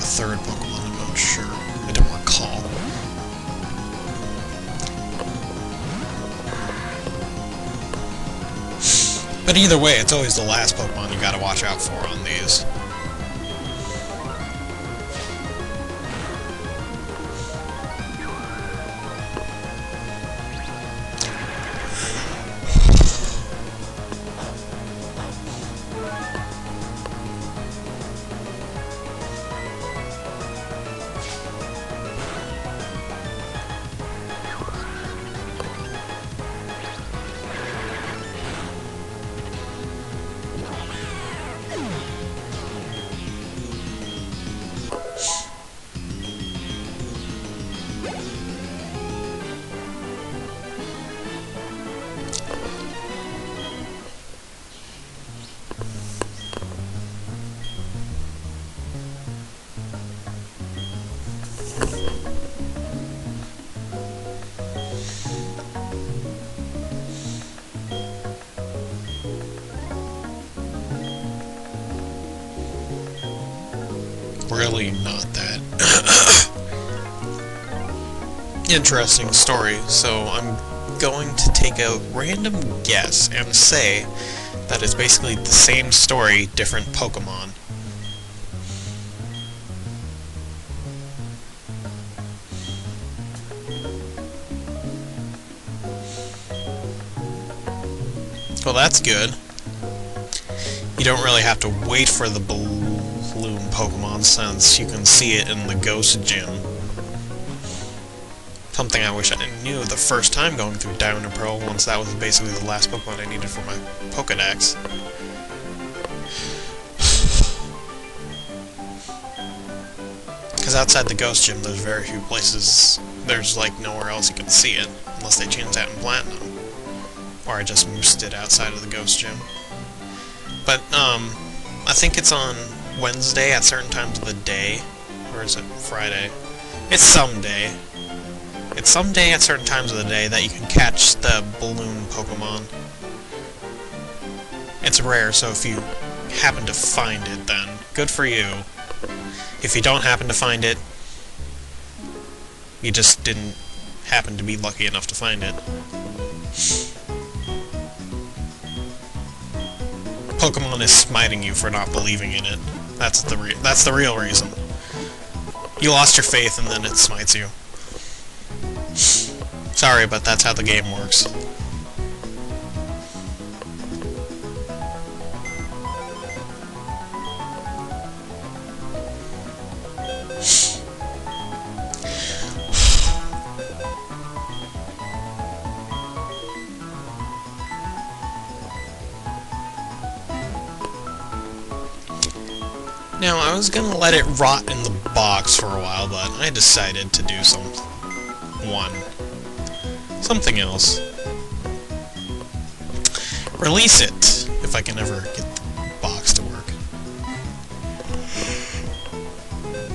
third Pokemon, I'm not sure. I don't recall. But either way, it's always the last Pokemon you gotta watch out for on these. Really not that interesting story, so I'm going to take a random guess and say that it's basically the same story, different Pokemon. Well, that's good. You don't really have to wait for the balloon Pokemon since you can see it in the Ghost Gym. Something I wish I knew the first time going through Diamond and Pearl, once that was basically the last Pokemon I needed for my Pokedex. Because outside the Ghost Gym, there's very few places, there's like nowhere else you can see it, unless they change that in Platinum. Or I just moosed it outside of the Ghost Gym. But, I think it's on Wednesday at certain times of the day. Or is it Friday? It's some day. It's some day at certain times of the day that you can catch the balloon Pokemon. It's rare, so if you happen to find it, then good for you. If you don't happen to find it, you just didn't happen to be lucky enough to find it. Pokemon is smiting you for not believing in it. That's the real reason. You lost your faith and then it smites you. Sorry, but that's how the game works. Now, I was gonna let it rot in the box for a while, but I decided to do something else. Release it, if I can ever get the box to work.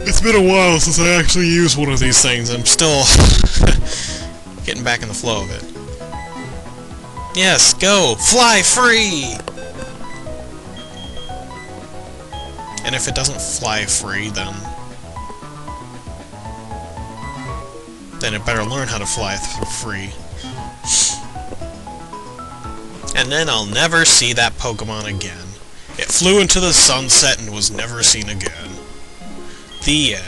It's been a while since I actually used one of these things. I'm still getting back in the flow of it. Yes, go! Fly free! And if it doesn't fly free, then it better learn how to fly free. And then I'll never see that Pokemon again. It flew into the sunset and was never seen again. The end.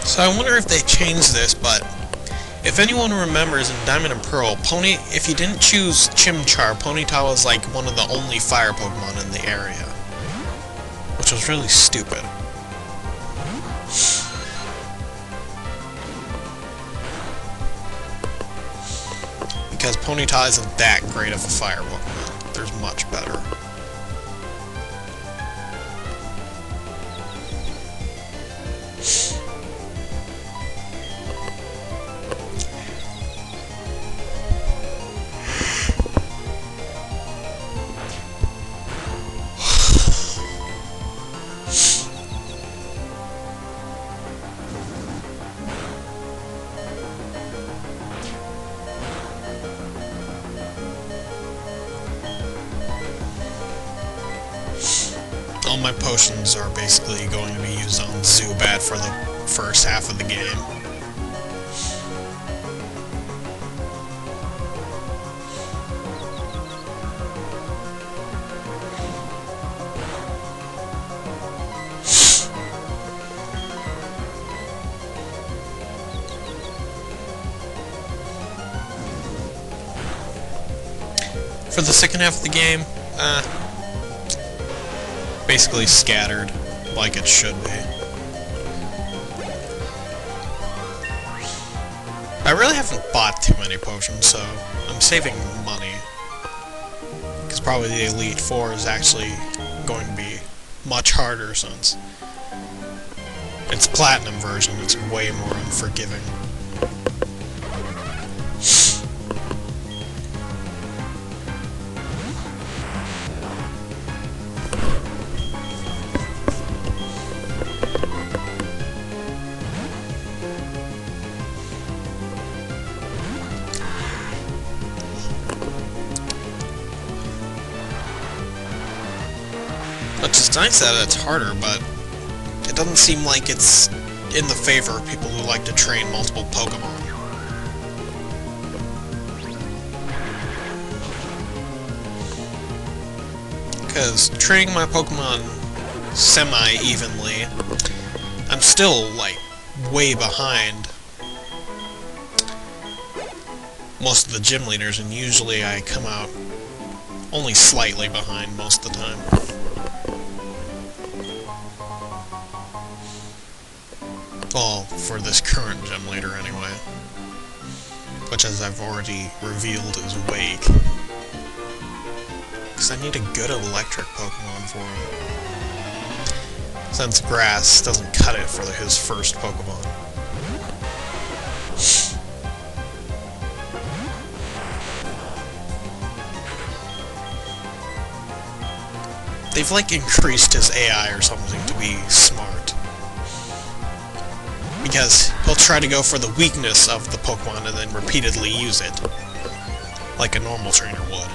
So I wonder if they changed this, but if anyone remembers in Diamond and Pearl, if you didn't choose Chimchar, Ponyta was like one of the only fire Pokemon in the area. Which was really stupid. Because Ponyta isn't that great of a fire Pokemon. There's much better. my potions are basically going to be used on Zubat for the first half of the game. For the second half of the game, basically scattered, like it should be. I really haven't bought too many potions, so I'm saving money. Because probably the Elite Four is actually going to be much harder since it's Platinum version, it's way more unforgiving. Which is nice that it's harder, but it doesn't seem like it's in the favor of people who like to train multiple Pokemon. Because training my Pokemon semi-evenly, I'm still, like, way behind most of the gym leaders, and usually I come out only slightly behind most of the time. Well, for this current gym leader anyway. Which, as I've already revealed, is Wake. Because I need a good electric Pokemon for him. Since Grass doesn't cut it for his first Pokemon. They've, like, increased his AI or something to be smart. Because he'll try to go for the weakness of the Pokemon and then repeatedly use it. Like a normal trainer would.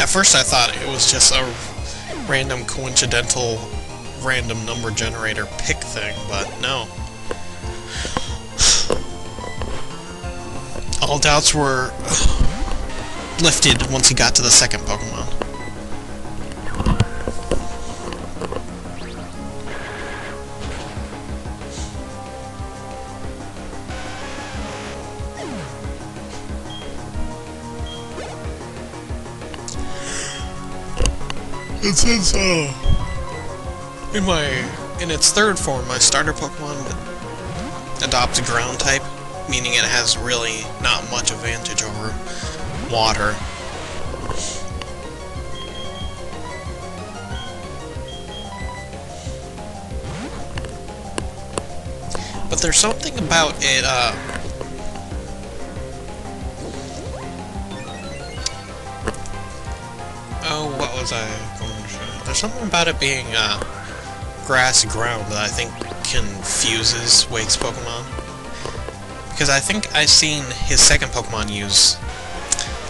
At first I thought it was just a random coincidental random number generator pick thing, but no. All doubts were lifted once he got to the second Pokemon. And since, in its third form, my starter Pokemon adopts a ground type, meaning it has really not much advantage over water. But there's something about it, oh, what was I going to say? There's something about it being, grass ground that I think confuses Wake's Pokemon. Because I think I've seen his second Pokemon use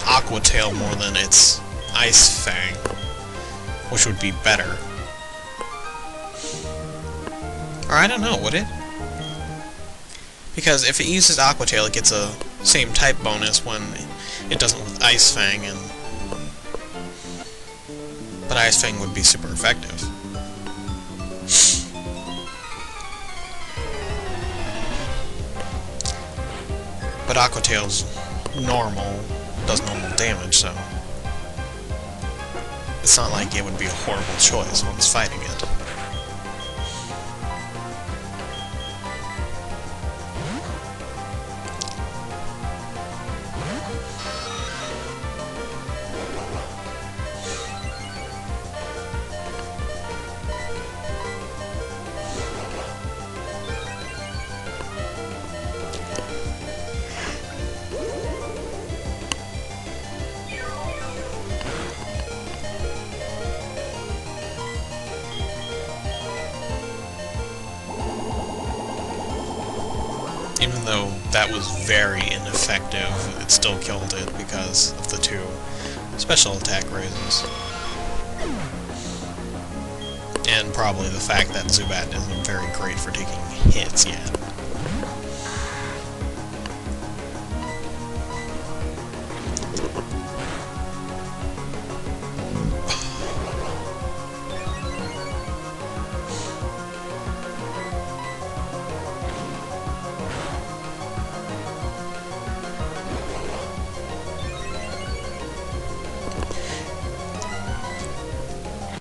Aqua Tail more than its Ice Fang, which would be better. Or I don't know, would it? Because if it uses Aqua Tail, it gets a same type bonus when it doesn't with Ice Fang, and but Ice Fang would be super effective. But Aqua Tail's normal, does normal damage, so it's not like it would be a horrible choice when it's fighting it. that was very ineffective. It still killed it because of the 2 special attack raises. And probably the fact that Zubat isn't very great for taking hits yet.